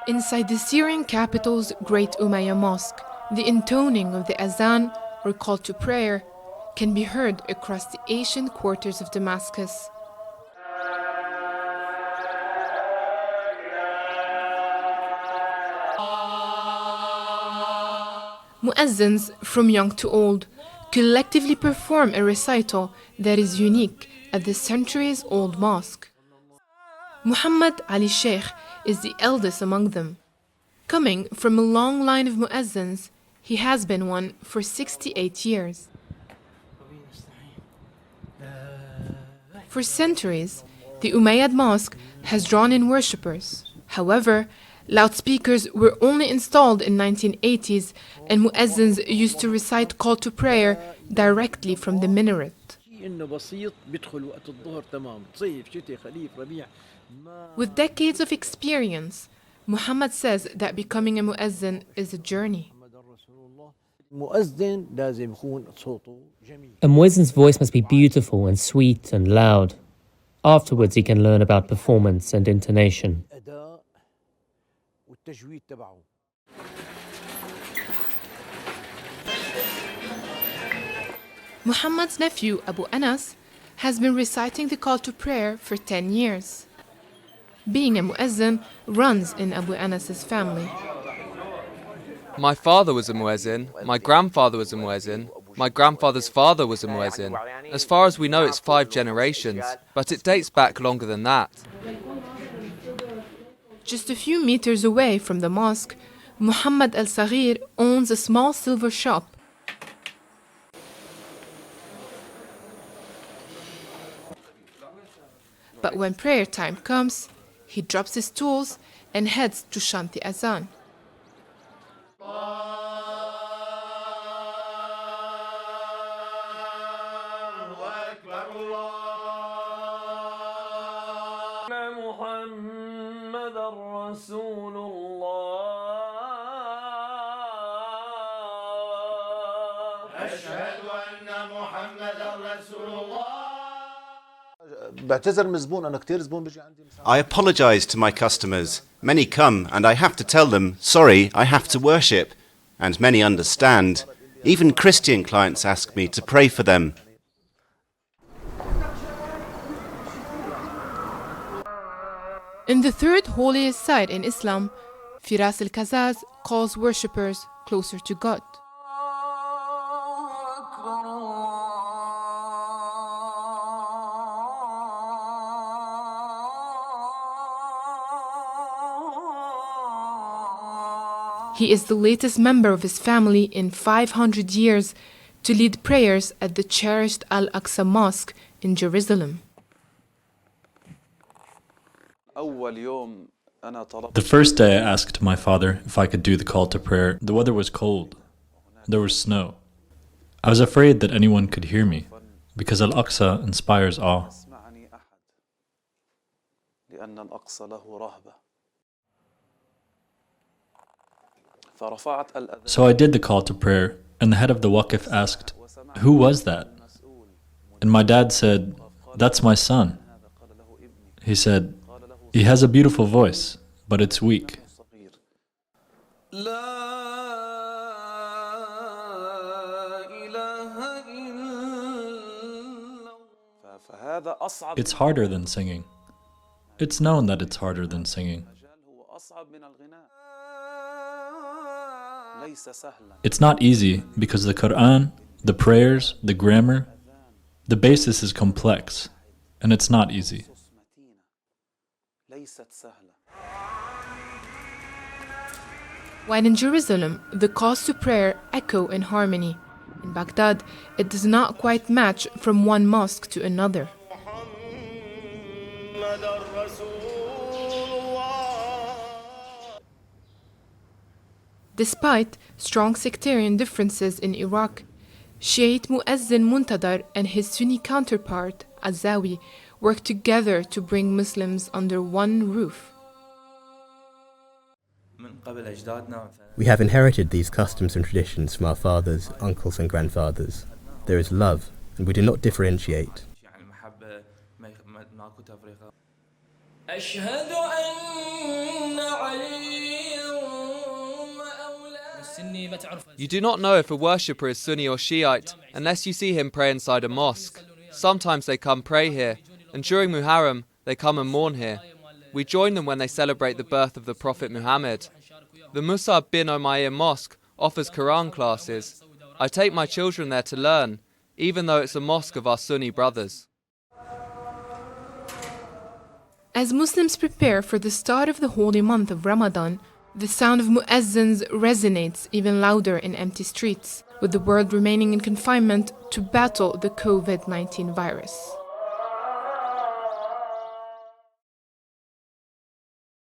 Inside the Syrian capital's great Umayyad Mosque, the intoning of the azan, or call to prayer, can be heard across the ancient quarters of Damascus. Muezzins, from young to old, collectively perform a recital that is unique at the centuries-old mosque. Muhammad Ali Sheikh is the eldest among them. Coming from a long line of Muezzins, he has been one for 68 years. For centuries, the Umayyad Mosque has drawn in worshippers. However, loudspeakers were only installed in 1980s, and Muezzins used to recite call to prayer directly from the minaret. With decades of experience, Muhammad says that becoming a Muezzin is a journey. A Muezzin's voice must be beautiful and sweet and loud. Afterwards, he can learn about performance and intonation. Muhammad's nephew, Abu Anas, has been reciting the call to prayer for 10 years. Being a Muezzin runs in Abu Anas's family. My father was a Muezzin, my grandfather was a Muezzin, my grandfather's father was a Muezzin. As far as we know, it's 5 generations, but it dates back longer than that. Just a few meters away from the mosque, Muhammad al-Saghir owns a small silver shop. But when prayer time comes, he drops his tools and heads to chant the azan. I apologize to my customers. Many come and I have to tell them, sorry, I have to worship. And many understand. Even Christian clients ask me to pray for them. In the third holiest site in Islam, Firas al-Kazaz calls worshippers closer to God. He is the latest member of his family in 500 years to lead prayers at the cherished Al-Aqsa Mosque in Jerusalem. The first day I asked my father if I could do the call to prayer. The weather was cold. There was snow. I was afraid that anyone could hear me because Al-Aqsa inspires awe. So I did the call to prayer, and the head of the Waqf asked, "Who was that?" And my dad said, "That's my son." He said, "He has a beautiful voice, but it's weak." It's harder than singing. It's known that it's harder than singing. It's not easy because the Quran, the prayers, the grammar, the basis is complex, and it's not easy. While in Jerusalem, the calls to prayer echo in harmony. In Baghdad, it does not quite match from one mosque to another. Despite strong sectarian differences in Iraq, Shiite Muezzin Muntadar and his Sunni counterpart, Azawi, work together to bring Muslims under one roof. We have inherited these customs and traditions from our fathers, uncles and grandfathers. There is love, and we do not differentiate. أشهد أن علي You do not know if a worshipper is Sunni or Shiite unless you see him pray inside a mosque. Sometimes they come pray here, and during Muharram, they come and mourn here. We join them when they celebrate the birth of the Prophet Muhammad. The Mus'ab bin Umayyad Mosque offers Quran classes. I take my children there to learn, even though it's a mosque of our Sunni brothers. As Muslims prepare for the start of the holy month of Ramadan, the sound of Muezzins resonates even louder in empty streets, with the world remaining in confinement to battle the COVID-19 virus.